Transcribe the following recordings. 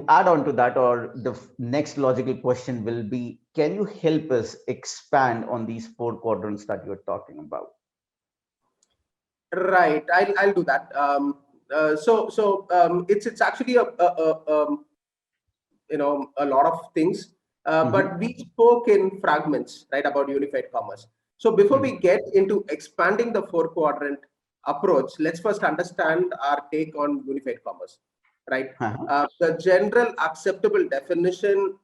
add on to that, or the next logical question will be, can you help us expand on these four quadrants that you're talking about? Right, I'll do that. It's actually a lot of things, but we spoke in fragments, right, about unified commerce. So before we get into expanding the four quadrant approach, let's first understand our take on unified commerce, right? The general acceptable definition,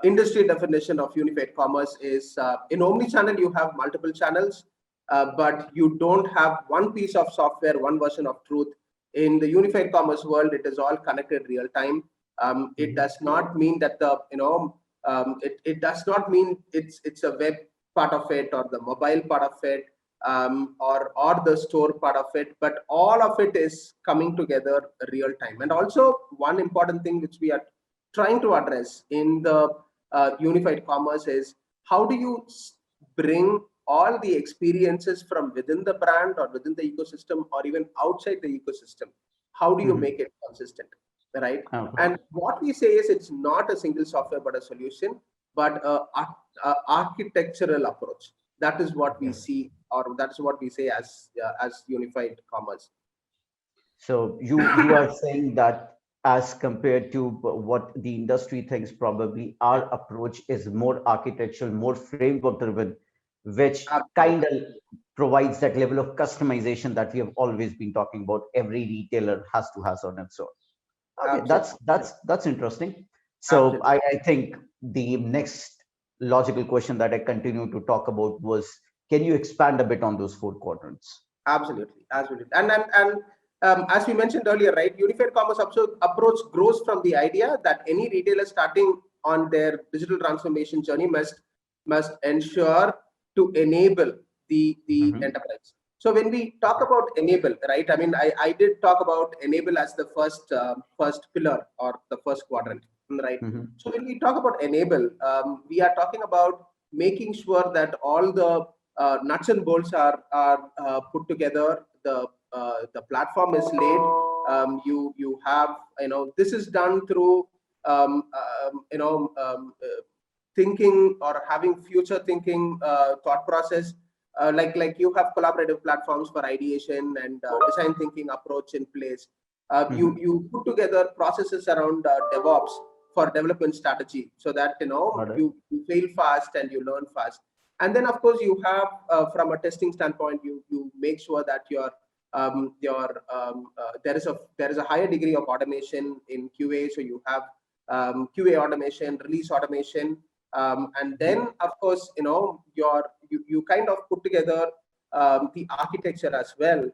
industry definition of unified commerce is, in omnichannel you have multiple channels, but you don't have one piece of software, one version of truth. In the unified commerce world, it is all connected real time. It does not mean that it does not mean it's a web part of it or the mobile part of it, or the store part of it, but all of it is coming together real time. And also one important thing which we are trying to address in the unified commerce is, how do you bring all the experiences from within the brand or within the ecosystem or even outside the ecosystem? How do you make it consistent, right? And what we say is, it's not a single software but a solution, but a architectural approach. That is what we see, or that's what we say as unified commerce. So you are saying that, as compared to what the industry thinks, probably our approach is more architectural, more framework driven, which kind of provides that level of customization that we have always been talking about. Every retailer has to have on its own. Okay, that's interesting. So I think the next logical question that I continue to talk about was, can you expand a bit on those four quadrants? Absolutely. And as we mentioned earlier, right, unified commerce approach grows from the idea that any retailer starting on their digital transformation journey must ensure to enable the enterprise. So when we talk about enable, right, I mean, I did talk about enable as the first pillar or the first quadrant, right? So when we talk about enable, we are talking about making sure that all the nuts and bolts are put together. The platform is laid. You have, this is done through thinking or having future thinking thought process. Like you have collaborative platforms for ideation and design thinking approach in place. You put together processes around DevOps for development strategy, so that you fail fast and you learn fast. And then of course you have, from a testing standpoint, you make sure that there is a higher degree of automation in QA. So you have QA automation, release automation, and then of course you kind of put together the architecture as well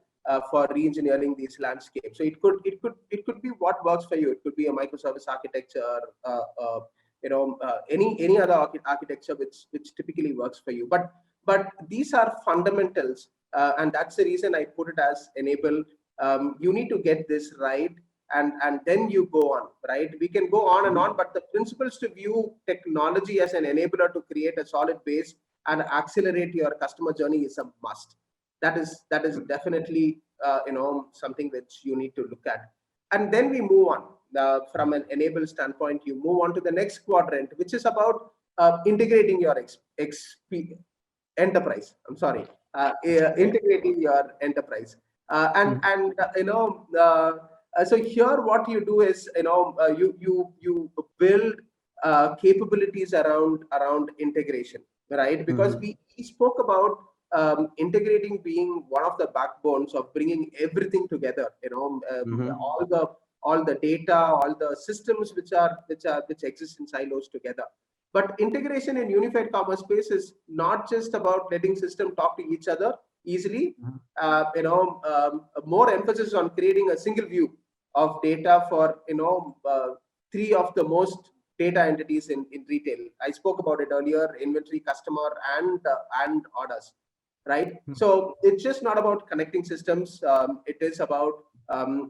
for re-engineering these landscapes. So it could be what works for you. It could be a microservice architecture, any other architecture which typically works for you. But these are fundamentals, and that's the reason I put it as enable. You need to get this right, and then you go on, right? We can go on and on, but the principles to view technology as an enabler to create a solid base and accelerate your customer journey is a must. That is definitely something which you need to look at. And then we move on. From an enable standpoint, you move on to the next quadrant, which is about integrating your enterprise. I'm sorry, integrating your enterprise. So here, what you do is, you build capabilities around integration, right? Because we spoke about integrating being one of the backbones of bringing everything together. All the data, all the systems which exist in silos together. But integration in unified commerce space is not just about letting systems talk to each other easily. More emphasis on creating a single view of data for three of the most data entities in retail. I spoke about it earlier: inventory, customer, and orders. Right. So it's just not about connecting systems. It is about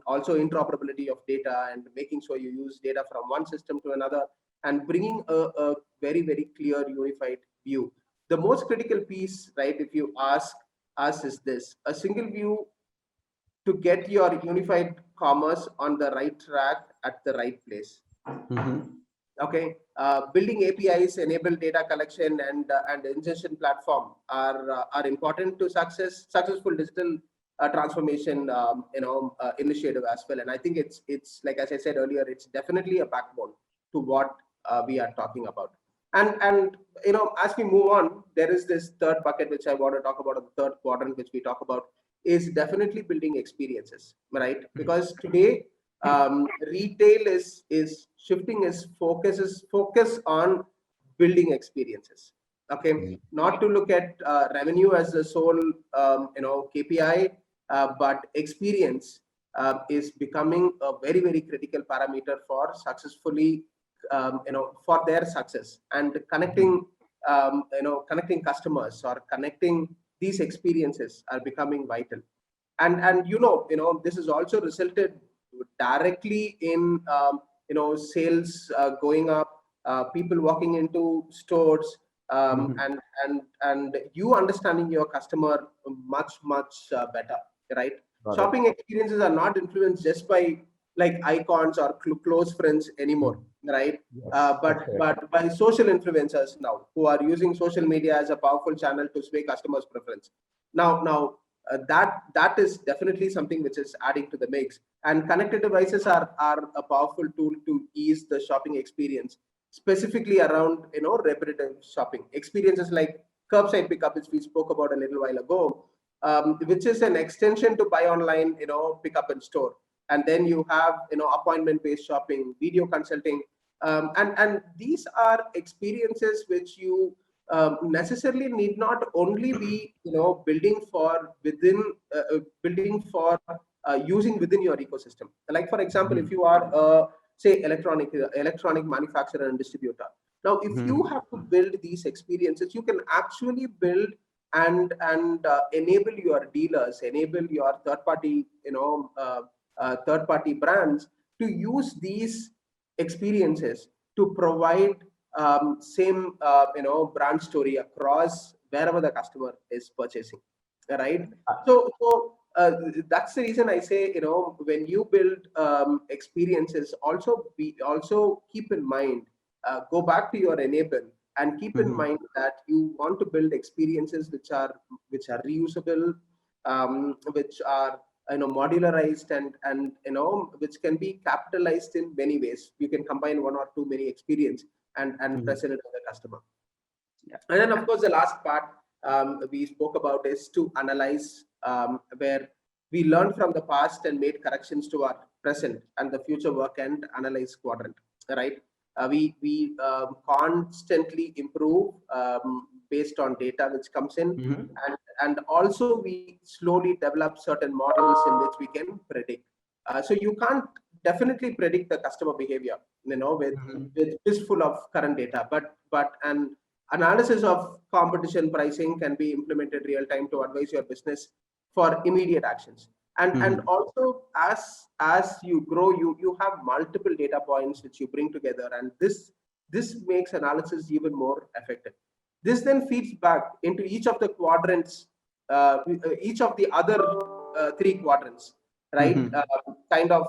also interoperability of data and making sure you use data from one system to another and bringing a very, very clear unified view. The most critical piece, right, if you ask us, is this: a single view to get your unified commerce on the right track at the right place. Mm-hmm. Okay, building APIs, enable data collection, and ingestion platform are important to successful digital transformation, initiative as well. And I think it's like, as I said earlier, it's definitely a backbone to what we are talking about. And as we move on, there is this third bucket which I want to talk about. The third quadrant which we talk about is definitely building experiences, right? Because today, retail is shifting its focus on building experiences. Okay, not to look at revenue as the sole KPI, but experience is becoming a very critical parameter for successfully, for their success, and connecting customers or connecting these experiences are becoming vital. And this has also resulted directly in sales going up, people walking into stores, Mm-hmm. and you understanding your customer much better, right? Got it. Shopping experiences are not influenced just by like icons or close friends anymore, Mhm. right? Yes, that's correct. But by social influencers now, who are using social media as a powerful channel to sway customers preference. Now that is definitely something which is adding to the mix. And connected devices are a powerful tool to ease the shopping experience, specifically around repetitive shopping experiences like curbside pickup, which we spoke about a little while ago, which is an extension to buy online, pick up in store. And then you have appointment based shopping, video consulting, and these are experiences which you necessarily need not only be building for using within your ecosystem. Like for example, if Mhm. you are say electronic manufacturer and distributor, now if you Mhm. have to build these experiences, you can actually build and enable your dealers, enable your third party brands to use these experiences to provide same brand story across wherever the customer is purchasing, right? So that's the reason I say, when you build experiences, also keep in mind, go back to your enable and keep in Mhm. mind that you want to build experiences which are reusable, which are modularized, and which can be capitalized in many ways. You can combine one or two many experience and Mhm. present it to the customer. Yeah. And then, of course, the last part we spoke about is to analyze, where we learned from the past and made corrections to our present and the future work and analyze quadrant, right? We constantly improve, based on data which comes in, Mhm. and also we slowly develop certain models in which we can predict. So you can't definitely predict the customer behavior, Mhm. with fistful of current data, but an analysis of competition pricing can be implemented real time to advise your business for immediate actions. And Mhm. also, as you grow, you have multiple data points which you bring together, and this makes analysis even more effective. This then feeds back into each of the quadrants, each of the other three quadrants, right? Mhm. Kind of,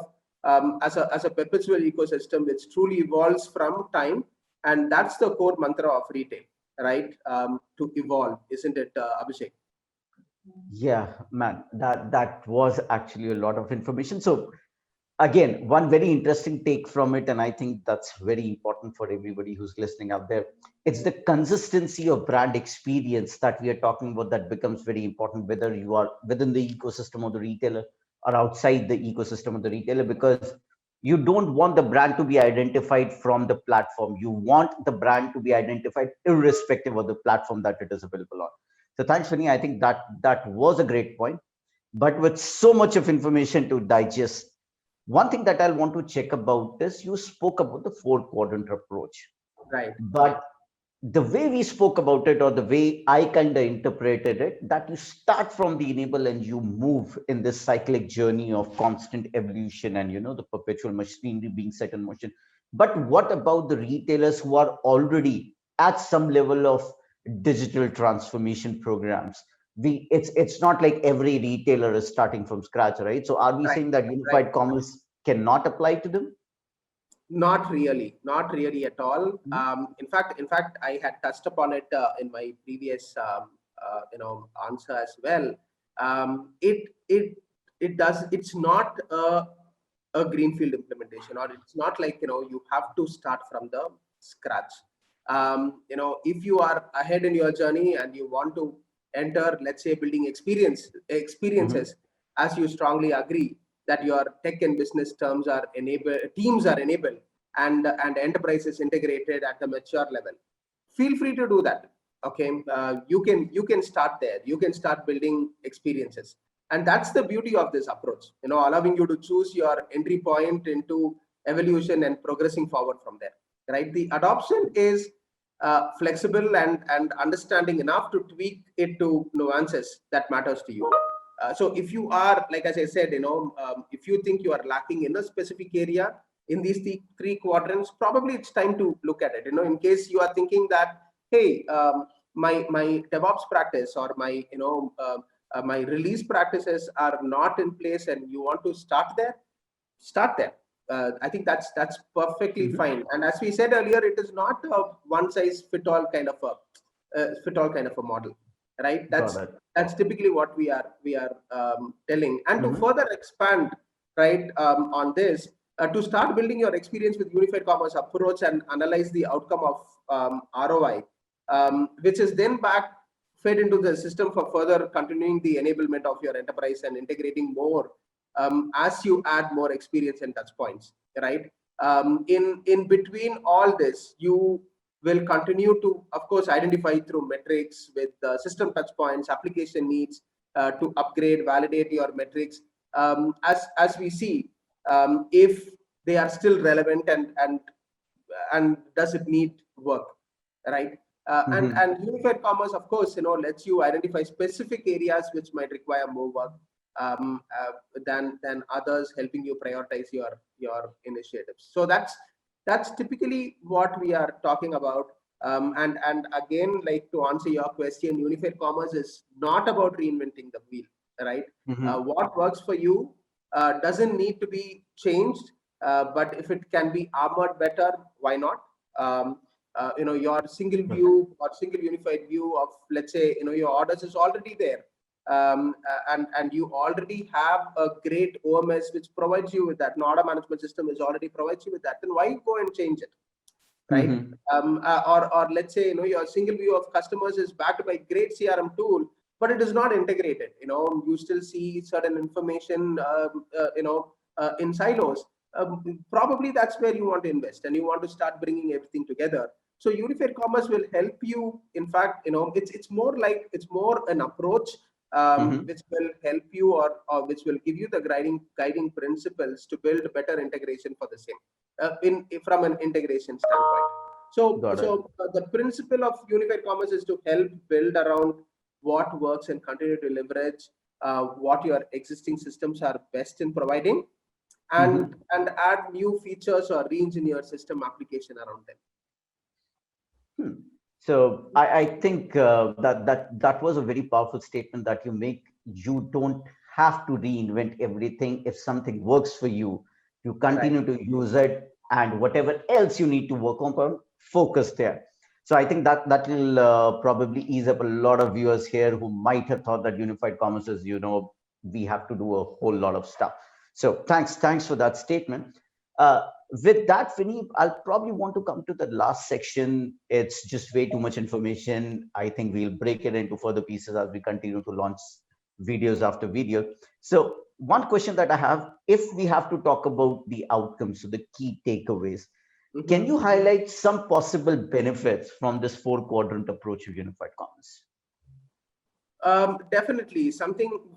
as a perpetual ecosystem which truly evolves from time, and that's the core mantra of retail, right? To evolve, isn't it, Abhishek? Yeah, man, that was actually a lot of information. So again, one very interesting take from it, and I think that's very important for everybody who's listening out there. It's the consistency of brand experience that we are talking about that becomes very important, whether you are within the ecosystem of the retailer or outside the ecosystem of the retailer, because you don't want the brand to be identified from the platform. You want the brand to be identified irrespective of the platform that it is available on. So thanks, Vinny. I think that was a great point. But with so much of information to digest, one thing that I'll want to check about is you spoke about the four quadrant approach, Right. but the way we spoke about it, or the way I kind of interpreted it, that you start from the enable and you move in this cyclic journey of constant evolution and the perpetual machinery being set in motion. But what about the retailers who are already at some level of digital transformation programs? It's not like every retailer is starting from scratch, right? So are we Right. saying that Right. unified commerce cannot apply to them? Not really at all. Mhm. In fact, I had touched upon it in my previous, answer as well. It does. It's not a greenfield implementation, or it's not like you have to start from the scratch. If you are ahead in your journey and you want to enter, let's say, building Mhm. experiences, as you strongly agree that your tech and business teams are enabled, and enterprises integrated at a mature level, feel free to do that. Okay, you can start there. You can start building experiences, and that's the beauty of this approach. Allowing you to choose your entry point into evolution and progressing forward from there. Right, the adoption is flexible and understanding enough to tweak it to nuances that matters to you. So if you are, like as I said, if you think you are lacking in a specific area in these three quadrants, probably it's time to look at it. In case you are thinking that, hey, my DevOps practice or my release practices are not in place, and you want to start there. I think that's perfectly Mhm. fine. And as we said earlier, it is not a one size fit all kind of a model, right? Got That's it. that's typically what we are telling. And to Mhm. further expand, right, on this, to start building your experience with unified commerce approach and analyze the outcome of ROI, which is then back fed into the system for further continuing the enablement of your enterprise and integrating more as you add more experience and touch points, right? In between all this, you will continue to, of course, identify through metrics with system touch points, application needs, to upgrade, validate your metrics, as we see, if they are still relevant, and does it need work, right? Mhm. And unified commerce, of course, lets you identify specific areas which might require more work, than others, helping you prioritize your initiatives. So that's typically what we are talking about. And again, like, to answer your question, unified commerce is not about reinventing the wheel, right? Mhm. What works for you doesn't need to be changed, but if it can be armored better, why not? Your single Got it. view or single unified view of, let's say, your orders is already there, and you already have a great OMS which provides you with that. An order management system is already provides you with that. Then why go and change it, right? Mhm. Or let's say, your single view of customers is backed by great CRM tool, but it is not integrated. You still see certain information, in silos. Probably that's where you want to invest, and you want to start bringing everything together. So unified commerce will help you. In fact, it's more an approach, Mhm. which will help you, or which will give you the guiding principles to build better integration for the same, in from an integration standpoint. So, Got it. the principle of unified commerce is to help build around what works and continue to leverage what your existing systems are best in providing, and Mhm. and add new features or re-engineer system application around them. Hmm. So I think that was a very powerful statement that you make. You don't have to reinvent everything. If something works for you, you Right. continue to use it, and whatever else you need to work on, focus there. So I think that will probably ease up a lot of viewers here who might have thought that unified commerce is, we have to do a whole lot of stuff. So thanks for that statement. With that, Vinny, I'll probably want to come to the last section. It's just way too much information. I think we'll break it into further pieces as we continue to launch videos after video. So, one question that I have, if we have to talk about the outcomes, so the key takeaways, can you Mhm. highlight some possible benefits from this four quadrant approach of unified commerce? Definitely,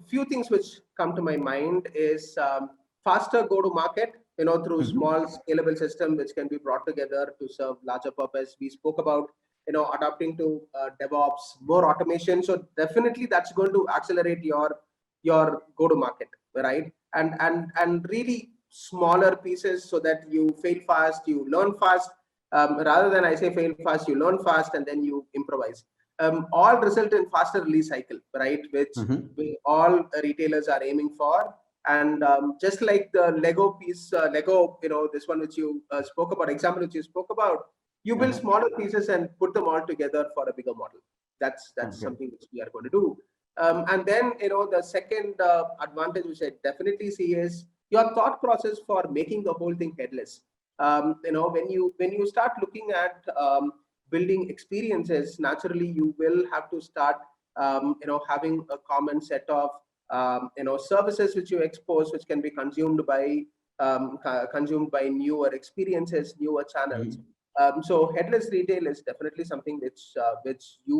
few things which come to my mind is, faster go to market, through Mhm. small scalable system which can be brought together to serve larger purpose. We spoke about, adapting to DevOps, more automation. So definitely that's going to accelerate your go to market, right? And really smaller pieces so that you fail fast, you learn fast. Rather than, I say, fail fast, you learn fast, and then you improvise. All result in faster release cycle, right? Which Mhm. all retailers are aiming for. And just like the Lego piece, Lego, this one which you spoke about, example which you spoke about, you build Mhm. smaller pieces and put them all together for a bigger model. That's Okay. something which we are going to do. And then, the second advantage which I definitely see is your thought process for making the whole thing headless. When you start looking at building experiences, naturally you will have to start having a common set of services which you expose, which can be consumed by newer experiences, newer channels. Mhm. So headless retail is definitely something which you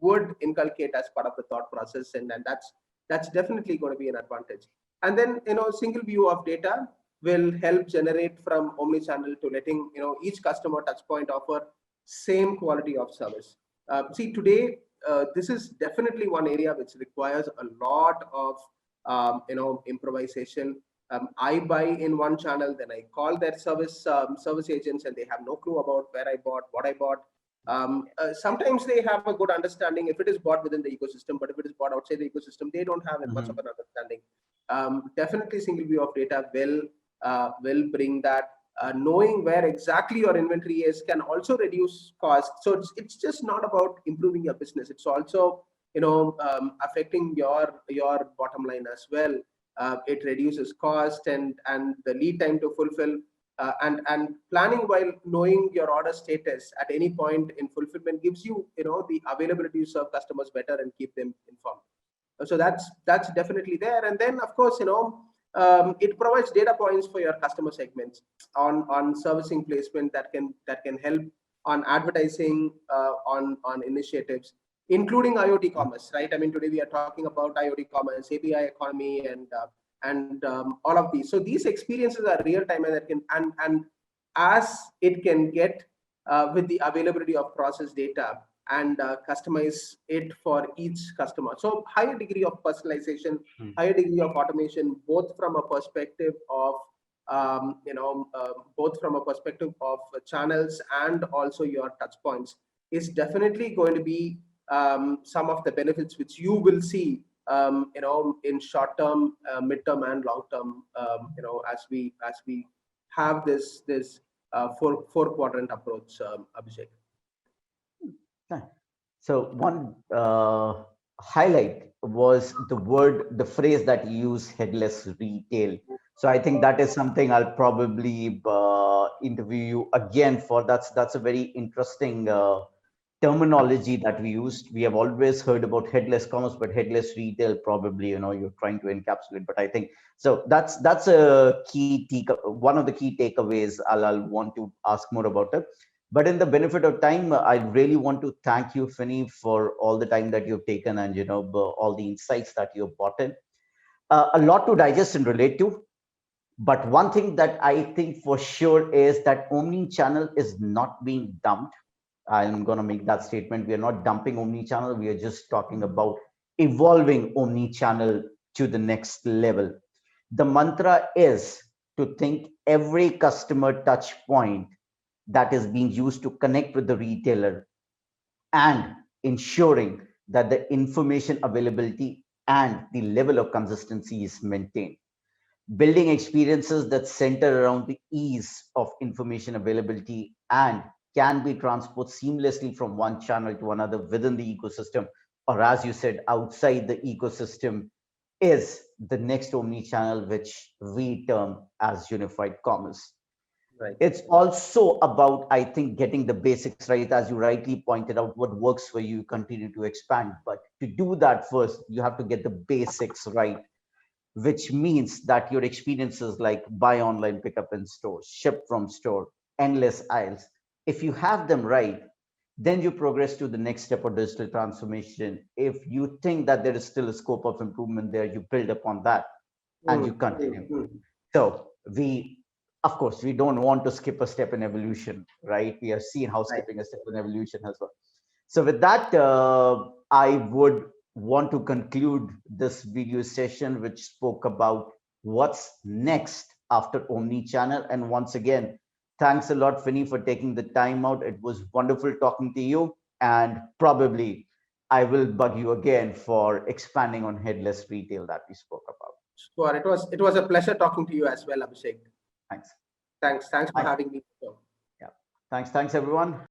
would inculcate as part of the thought process, and that's definitely going to be an advantage. And then, single view of data will help generate from omnichannel to letting each customer touch point offer same quality of service. See, today, this is definitely one area which requires a lot of improvisation. I buy in one channel, then I call their service agents, and they have no clue about where I bought, what I bought. Sometimes they have a good understanding if it is bought within the ecosystem, but if it is bought outside the ecosystem, they don't have much of Mhm. an understanding. Definitely, single view of data will bring that. Knowing where exactly your inventory is can also reduce cost. So it's just not about improving your business. It's also affecting your bottom line as well. It reduces cost and the lead time to fulfill, and planning while knowing your order status at any point in fulfillment gives you the availability to serve customers better and keep them informed. So that's definitely there. And then, of course, it provides data points for your customer segments on servicing placement that can help on advertising, on initiatives, including IoT commerce, right? I mean, today we are talking about IoT commerce, API economy, and all of these. So these experiences are real time, and that can and as it can get with the availability of process data, and customize it for each customer. So higher degree of personalization, Mhm. higher degree of automation, both from a perspective of channels and also your touch points, is definitely going to be some of the benefits which you will see in short term, mid-term, and long term, as we have this four quadrant approach, Abhishek. Right. So one highlight was the phrase that you use, headless retail. So I think that is something I'll probably interview you again for. That's a very interesting terminology that we used. We have always heard about headless commerce, but headless retail probably you're trying to encapsulate. But I think so. That's a one of the key takeaways. I'll want to ask more about it. But in the benefit of time, I really want to thank you, Finney, for all the time that you've taken and all the insights that you've brought in. A lot to digest and relate to. But one thing that I think for sure is that omni-channel is not being dumped. I'm going to make that statement. We are not dumping omni-channel. We are just talking about evolving omni-channel to the next level. The mantra is to think every customer touch point that is being used to connect with the retailer and ensuring that the information availability and the level of consistency is maintained. Building experiences that center around the ease of information availability and can be transported seamlessly from one channel to another within the ecosystem, or as you said, outside the ecosystem, is the next omni-channel, which we term as unified commerce. Right. It's also about, I think, getting the basics right. As you rightly pointed out, what works for you, continue to expand. But to do that, first you have to get the basics right, which means that your experiences like buy online, pick up in store, ship from store, endless aisles, if you have them right, then you progress to the next step of digital transformation. If you think that there is still a scope of improvement there, you build upon that and you Mm, mm, continue. mm. So of course, we don't want to skip a step in evolution, right? We have seen how Right. skipping a step in evolution has worked. So with that, I would want to conclude this video session, which spoke about what's next after omni-channel. And once again, thanks a lot, Finney, for taking the time out. It was wonderful talking to you, and probably I will bug you again for expanding on headless retail that we spoke about. Sure. It was a pleasure talking to you as well, Abhishek. Thanks. Thanks for Thanks. having me. Yeah. Thanks everyone.